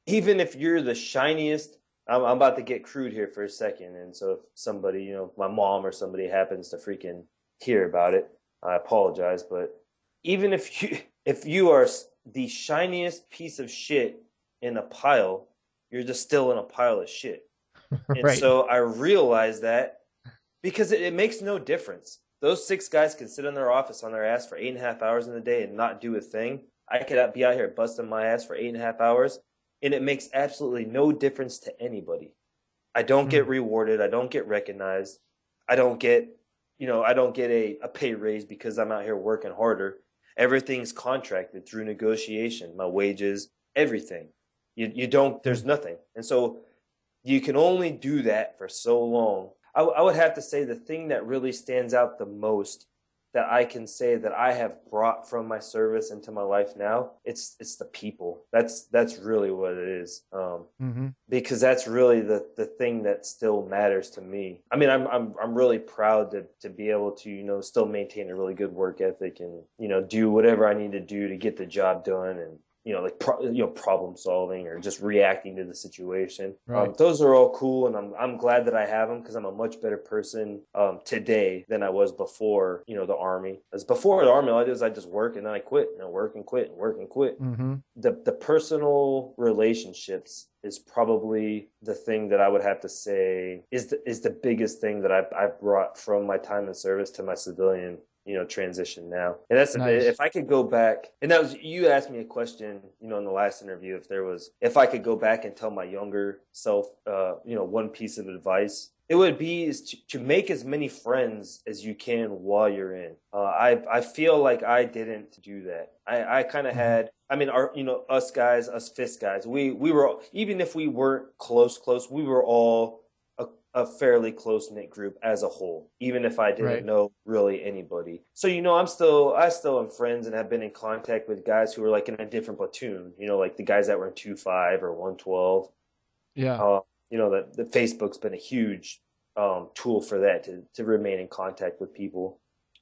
Even if you're the shiniest, I'm about to get crude here for a second. And so if somebody, my mom or somebody happens to freaking hear about it, I apologize. But even if you are the shiniest piece of shit in a pile, you're just still in a pile of shit. And so I realized that because it makes no difference. Those 6 guys can sit in their office on their ass for 8.5 hours in the day and not do a thing. I could be out here busting my ass for 8.5 hours, and it makes absolutely no difference to anybody. I don't get rewarded. I don't get recognized. I don't get a pay raise because I'm out here working harder. Everything's contracted through negotiation, my wages, everything. There's nothing. And so you can only do that for so long. I would have to say the thing that really stands out the most that I can say that I have brought from my service into my life now, it's the people. That's really what it is. Because that's really the thing that still matters to me. I mean, I'm really proud to be able to, still maintain a really good work ethic and, do whatever I need to do to get the job done and, problem solving or just reacting to the situation. Right. Those are all cool, and I'm glad that I have them because I'm a much better person today than I was before, the Army. As before the Army, all I did was I just work and then I quit, work and quit and work and quit. The personal relationships is probably the thing that I would have to say is the biggest thing that I've brought from my time in service to my civilian transition now. And that's nice. If I could go back, and that was, you asked me a question, in the last interview, if I could go back and tell my younger self, one piece of advice, it would be is to make as many friends as you can while you're in. I feel like I didn't do that. I kind of had, us guys, us fist guys, we were, even if we weren't close, we were all a fairly close-knit group as a whole, even if I didn't know really anybody. So, I still am friends and have been in contact with guys who were like in a different platoon, like the guys that were in 2-5 or 112. Yeah. The Facebook's been a huge tool for that, to remain in contact with people.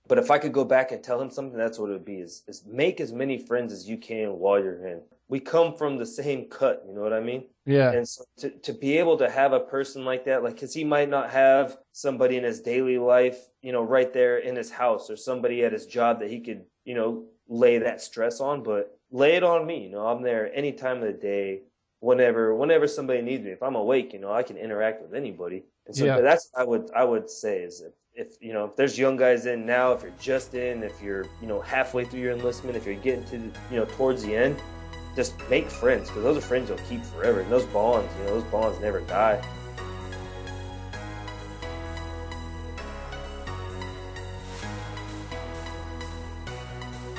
But if I could go back and tell him something, that's what it would be, is make as many friends as you can while you're in. We come from the same cut, you know what I mean? Yeah. And so to be able to have a person like that, because he might not have somebody in his daily life, right there in his house, or somebody at his job that he could, lay that stress on, but lay it on me. I'm there any time of the day, whenever somebody needs me. If I'm awake, I can interact with anybody. And so that's what I would say is if there's young guys in now, if you're just in, if you're, halfway through your enlistment, if you're getting to, towards the end, just make friends, because those are friends you'll keep forever. And those bonds, those bonds never die.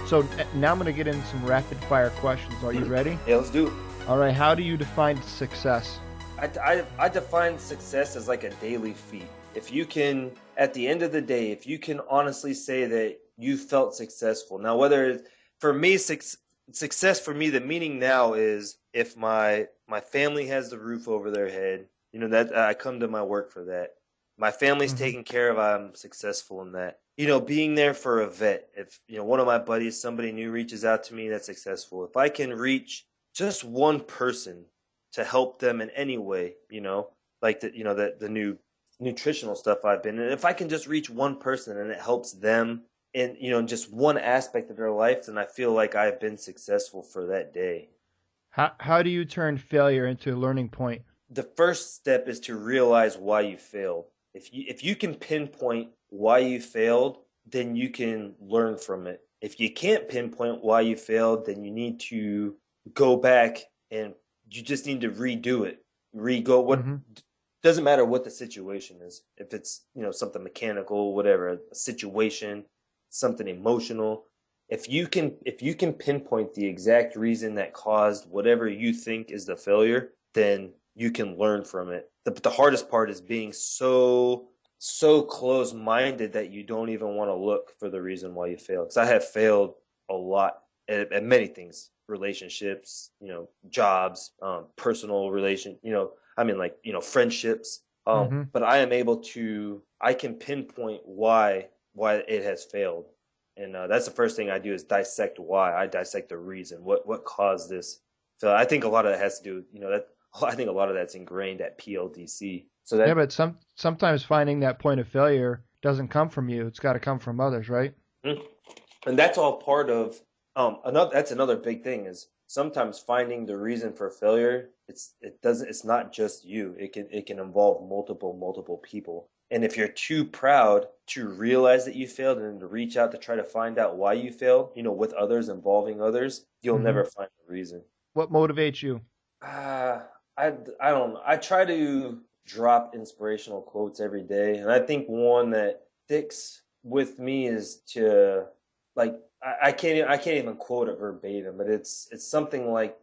So now I'm going to get into some rapid fire questions. Are you ready? Yeah, let's do it. All right. How do you define success? I define success as like a daily feat. If you can, at the end of the day, if you can honestly say that you felt successful. Now, whether for me, success for me, the meaning now is if my family has the roof over their head, that I come to my work for that. My family's taken care of, I'm successful in that. Being there for a vet. If, one of my buddies, somebody new reaches out to me, that's successful. If I can reach just one person to help them in any way, like the new nutritional stuff I've been in, if I can just reach one person and it helps them in, just one aspect of their life, then I feel like I've been successful for that day. How do you turn failure into a learning point? The first step is to realize why you failed. If you can pinpoint why you failed, then you can learn from it. If you can't pinpoint why you failed, then you need to go back and you just need to redo it. Doesn't matter what the situation is. If it's, something mechanical, whatever, a situation, something emotional. If you can pinpoint the exact reason that caused whatever you think is the failure, then you can learn from it. The hardest part is being so close-minded that you don't even want to look for the reason why you failed. Because I have failed a lot at many things, relationships, jobs, personal friendships. But I am able to, I can pinpoint why it has failed. And that's the first thing I do is dissect why. I dissect the reason, what caused this. So I think a lot of that has to do, I think a lot of that's ingrained at PLDC. So that, yeah, but sometimes finding that point of failure doesn't come from you. It's got to come from others, right? And that's all part of that's another big thing is sometimes finding the reason for failure. It's not just you. It can involve multiple people. And if you're too proud to realize that you failed and to reach out to try to find out why you failed, with others, involving others, you'll never find the reason. What motivates you? I don't know. I try to drop inspirational quotes every day, and I think one that sticks with me is to I can't even quote it verbatim, but it's something like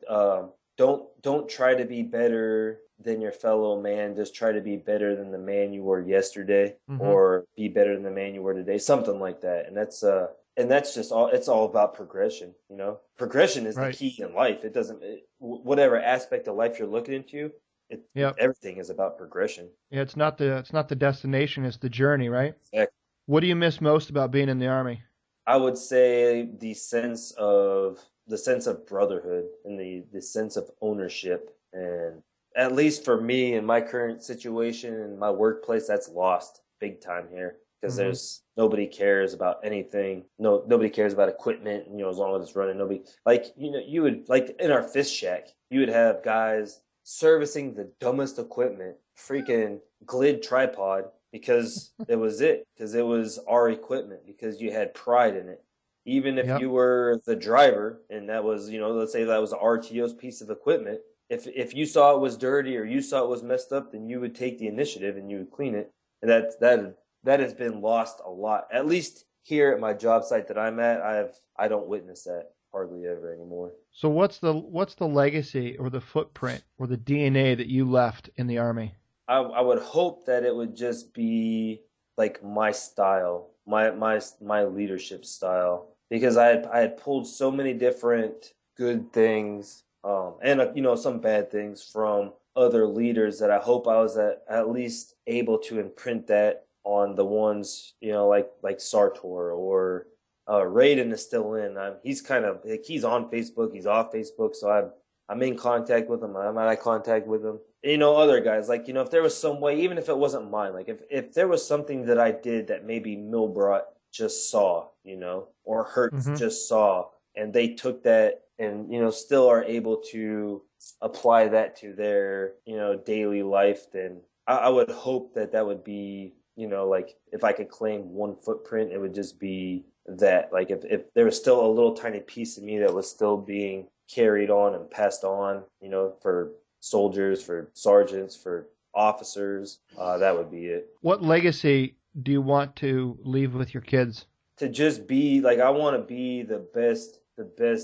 don't try to be better than your fellow man, just try to be better than the man you were yesterday, or be better than the man you were today, something like that. And that's just all. It's all about progression. Progression is the key in life. It doesn't whatever aspect of life you're looking into. Everything is about progression. Yeah, it's not the destination, it's the journey, right? Exactly. What do you miss most about being in the Army? I would say the sense of brotherhood and the sense of ownership. And at least for me in my current situation in my workplace, that's lost big time here. Because there's nobody cares about anything. Nobody cares about equipment. As long as it's running, nobody you would in our fish shack, you would have guys servicing the dumbest equipment, freaking Glid tripod, because it was our equipment, because you had pride in it. Even if you were the driver and that was, let's say that was an RTO's piece of equipment, if you saw it was dirty or you saw it was messed up, then you would take the initiative and you would clean it. And that has been lost a lot. At least here at my job site that I'm at, I don't witness that hardly ever anymore. So what's the legacy or the footprint or the DNA that you left in the Army? I would hope that it would just be like my style, my leadership style, because I had pulled so many different good things and some bad things from other leaders that I hope I was at least able to imprint that on the ones, like Sartor or Raiden is still in. He's on Facebook, he's off Facebook, so I'm in contact with him. I'm out of contact with him. Other guys, if there was some way, even if it wasn't mine, if there was something that I did that maybe Milbrot just saw, or Hertz just saw, and they took that and, still are able to apply that to their, daily life, then I would hope that would be, if I could claim one footprint, it would just be that, like, if there was still a little tiny piece of me that was still being carried on and passed on, for soldiers, for sergeants, for officers, that would be it. What legacy do you want to leave with your kids? To just be like, I want to be the best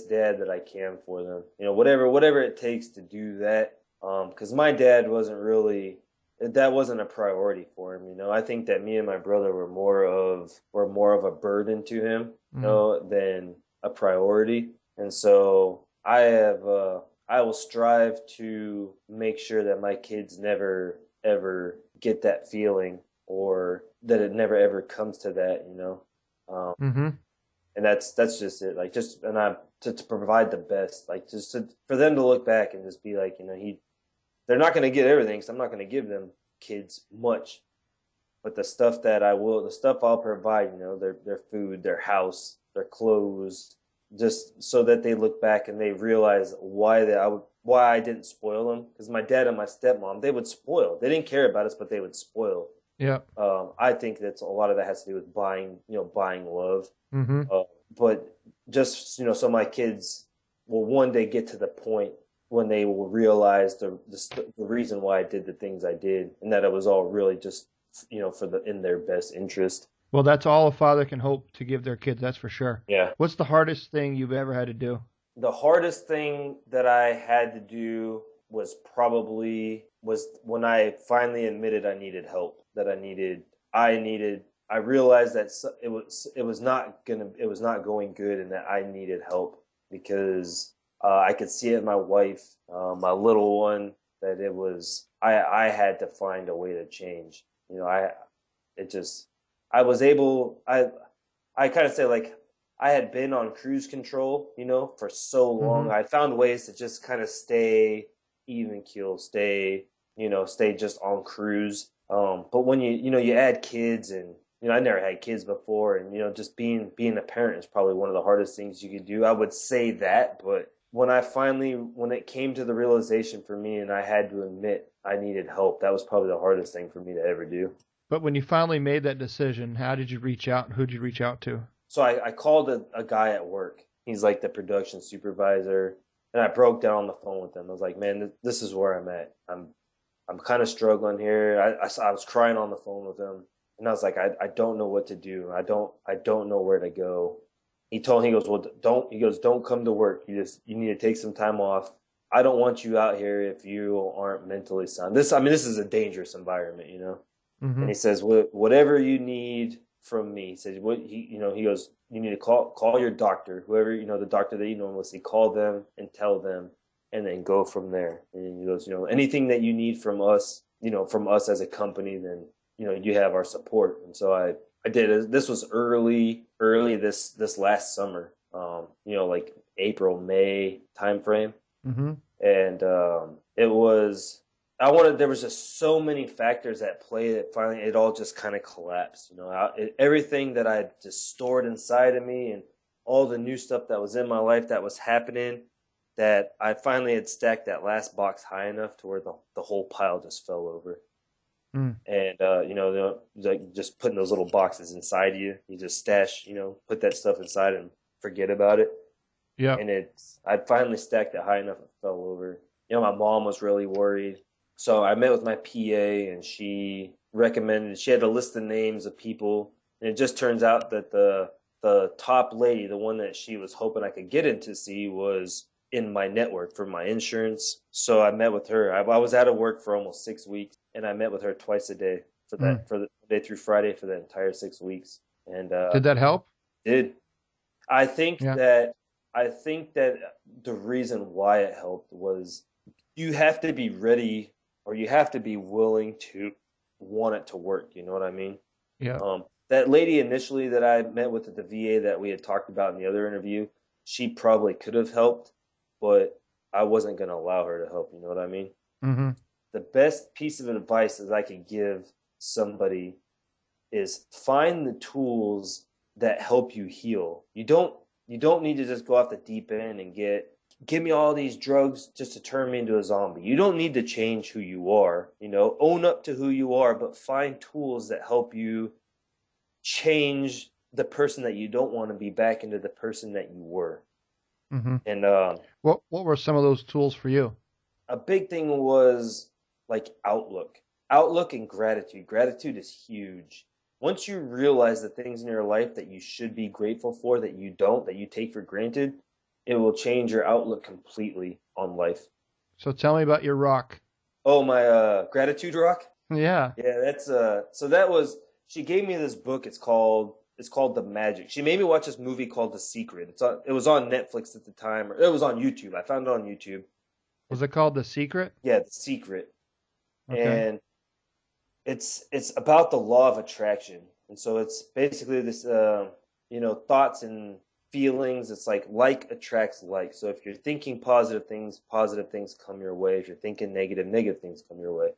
dad that I can for them. Whatever it takes to do that. Because my dad that wasn't a priority for him. I think that me and my brother were more of a burden to him, than a priority. And so I will strive to make sure that my kids never ever get that feeling, or that it never ever comes to that. And that's just it. Like, to provide the best, like, for them to look back and just be like, they're not going to get everything, so I'm not going to give them kids much, but the stuff I'll provide, their food, their house, their clothes, just so that they look back and they realize why I didn't spoil them. Because my dad and my stepmom, they would spoil. They didn't care about us, but they would spoil. Yeah. I think that's a lot of that has to do with buying love. Mm-hmm. But just, so my kids will one day get to the point when they will realize the reason why I did the things I did, and that it was all really just, in their best interest. Well, that's all a father can hope to give their kids, that's for sure. Yeah. What's the hardest thing you've ever had to do? The hardest thing that I had to do was when I finally admitted I needed help, I realized that it was not going good, and that I needed help, because I could see it in my wife, my little one, that I had to find a way to change. I kind of say, like, I had been on cruise control, for so long. Mm-hmm. I found ways to just kind of stay even keel, stay just on cruise. But when you add kids, and I never had kids before, and just being a parent is probably one of the hardest things you could do. I would say that, but when it came to the realization for me, and I had to admit I needed help, that was probably the hardest thing for me to ever do. But when you finally made that decision, how did you reach out, and who did you reach out to? So I called a guy at work. He's like the production supervisor, and I broke down on the phone with him. I was like, man, this is where I'm at. I'm kind of struggling here. I was crying on the phone with him, and I was like, I don't know what to do. I don't know where to go. He goes, well, don't come to work. You need to take some time off. I don't want you out here if you aren't mentally sound. This is a dangerous environment, Mm-hmm. And he says, whatever you need from me. He says, he goes, you need to call your doctor, whoever, the doctor that you normally see, call them and tell them, and then go from there. And he goes, anything that you need from us, from us as a company, then, you have our support. And so I did it. This was early this last summer, like April, May timeframe. Mm-hmm. And there was just so many factors at play that finally it all just kind of collapsed. Everything that I just stored inside of me, and all the new stuff that was in my life that was happening, that I finally had stacked that last box high enough to where the whole pile just fell over. Mm. And, like just putting those little boxes inside you just stash, put that stuff inside and forget about it. Yeah. And I finally stacked it high enough it fell over. My mom was really worried. So I met with my PA, and she had a list of names of people. And it just turns out that the top lady, the one that she was hoping I could get in to see, was in my network for my insurance. So I met with her. I was out of work for almost 6 weeks, and I met with her twice a day for the Monday through Friday for the entire 6 weeks. And did that help? Did. I think that the reason why it helped was you have to be ready, or you have to be willing to want it to work. You know what I mean? Yeah. That lady initially that I met with at the VA that we had talked about in the other interview, she probably could have helped, but I wasn't going to allow her to help. You know what I mean? Mm-hmm. The best piece of advice that I could give somebody is find the tools that help you heal. You don't need to just go off the deep end and give me all these drugs just to turn me into a zombie. You don't need to change who you are. Own up to who you are, but find tools that help you change the person that you don't want to be back into the person that you were. Mm-hmm. And what were some of those tools for you? a big thing was like outlook and gratitude. Gratitude is huge. Once you realize the things in your life that you should be grateful for, that you don't, that you take for granted, it will change your outlook completely on life. So tell me about your rock. Oh, my gratitude rock? Yeah. Yeah, that's so that was, she gave me this book. It's called The Magic. She made me watch this movie called The Secret. It was on Netflix at the time, or it was on YouTube. I found it on YouTube. Was it called The Secret? Yeah, The Secret. Okay. And it's about the law of attraction. And so it's basically this thoughts and feelings. It's like attracts like. So if you're thinking positive things come your way. If you're thinking negative things come your way.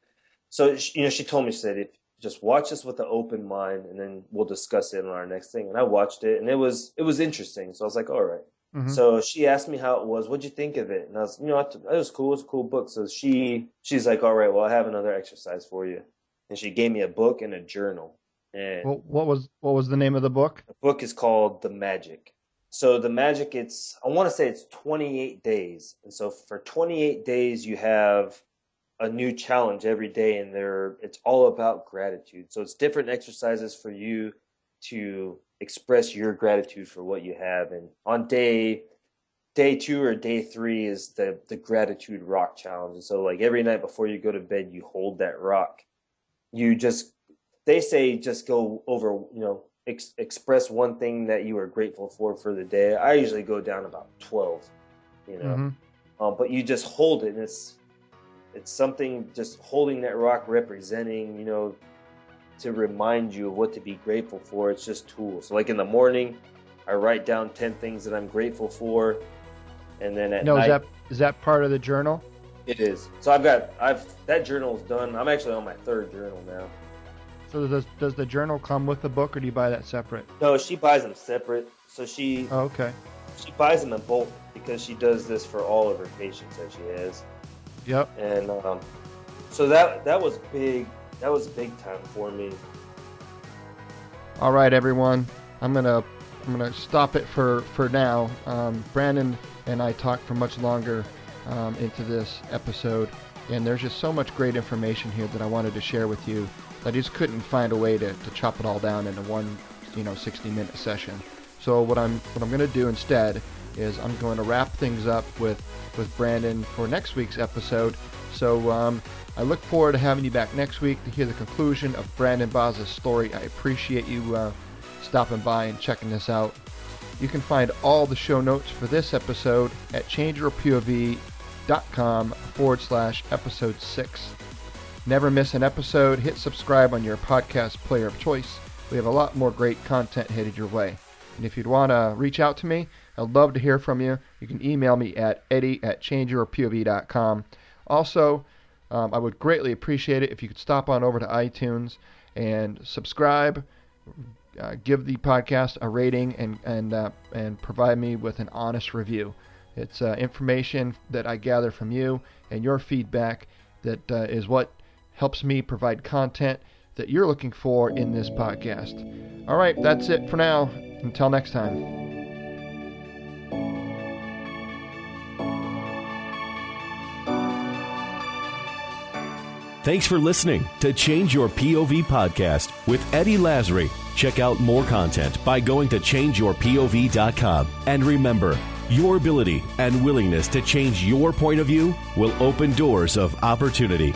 So she told me, she said, if just watch this with an open mind, and then we'll discuss it on our next thing. And I watched it, and it was interesting. So I was like, all right. Mm-hmm. So she asked me how it was. What'd you think of it? And I was, it was cool. It was a cool book. So she's like, all right, well, I have another exercise for you. And she gave me a book and a journal. And Well, what was the name of the book? the book is called The Magic. So The Magic, I want to say it's 28 days. And so for 28 days, you have a new challenge every day, and it's all about gratitude. So it's different exercises for you to express your gratitude for what you have. And on day 2 or day 3 is the gratitude rock challenge. And so like every night before you go to bed, you hold that rock. They say just go over, express one thing that you are grateful for the day. I usually go down about 12, Mm-hmm. But you just hold it, and it's something, just holding that rock, representing, to remind you of what to be grateful for. It's just tools. So like in the morning, I write down 10 things that I'm grateful for, and then at night. Is that part of the journal? It is. So that journal's done. I'm actually on my 3rd journal now. So does the journal come with the book, or do you buy that separate? No, she buys them separate. So she okay. She buys them in bulk because she does this for all of her patients that she has. Yep. And so that was big. That was big time for me. All right, everyone. I'm gonna stop it for now. Brandon and I talked for much longer into this episode, and there's just so much great information here that I wanted to share with you. I just couldn't find a way to chop it all down into one 60-minute session. So what I'm going to do instead is I'm going to wrap things up with Brandon for next week's episode. So I look forward to having you back next week to hear the conclusion of Brandon Boz's story. I appreciate you stopping by and checking this out. You can find all the show notes for this episode at changeyourpov.com/episode 6. Never miss an episode. Hit subscribe on your podcast player of choice. We have a lot more great content headed your way. And if you'd want to reach out to me, I'd love to hear from you. You can email me at eddie@changeyourpov.com. Also, I would greatly appreciate it if you could stop on over to iTunes and subscribe, give the podcast a rating, and provide me with an honest review. It's information that I gather from you and your feedback that is what helps me provide content that you're looking for in this podcast. All right, that's it for now. Until next time. Thanks for listening to Change Your POV podcast with Eddie Lazary. Check out more content by going to changeyourpov.com. And remember, your ability and willingness to change your point of view will open doors of opportunity.